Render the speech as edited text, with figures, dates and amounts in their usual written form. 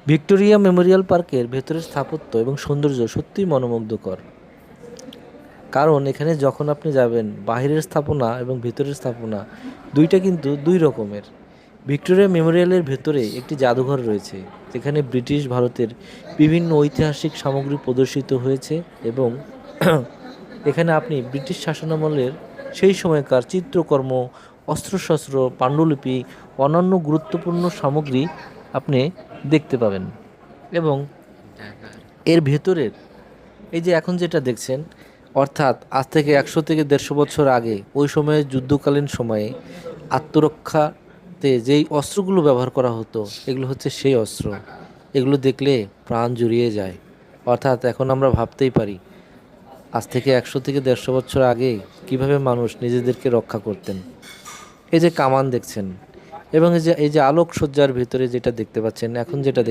Victoria Memorial পার্কের ভেতরের স্থাপত্য এবং সৌন্দর্য সত্যিই মনোমুগ্ধকর। কারণ এখানে যখন আপনি যাবেন, বাহিরের স্থাপনা এবং ভেতরের স্থাপনা দুইটা কিন্তু দুই রকমের। ভিক্টোরিয়া মেমোরিয়ালের ভেতরে একটি জাদুঘর রয়েছে, যেখানে ব্রিটিশ ভারতের বিভিন্ন ঐতিহাসিক সামগ্রী প্রদর্শিত হয়েছে এবং এখানে আপনি ব্রিটিশ শাসনামলের সেই সময়কার চিত্রকর্ম, অস্ত্রশস্ত্র, পাণ্ডুলিপি, অন্যান্য গুরুত্বপূর্ণ সামগ্রী আপনি দেখতে পাবেন। এবং এর ভেতরের এই যে এখন যেটা দেখছেন, অর্থাৎ আজ থেকে 100 থেকে 150 বছর আগে ওই সময়ে যুদ্ধকালীন সময়ে আত্মরক্ষাতে যেই অস্ত্রগুলো ব্যবহার করা হতো, এগুলো হচ্ছে সেই অস্ত্র। এগুলো দেখলে প্রাণ জুড়িয়ে যায়। অর্থাৎ এখন আমরা ভাবতেই পারি আজ থেকে 100 থেকে 150 বছর আগে কিভাবে মানুষ নিজেদেরকে রক্ষা করতেন। এই যে কামান দেখছেন এবং এই যে আলোকসজ্জার ভিতরে যেটা দেখতে পাচ্ছেন, এখন যেটা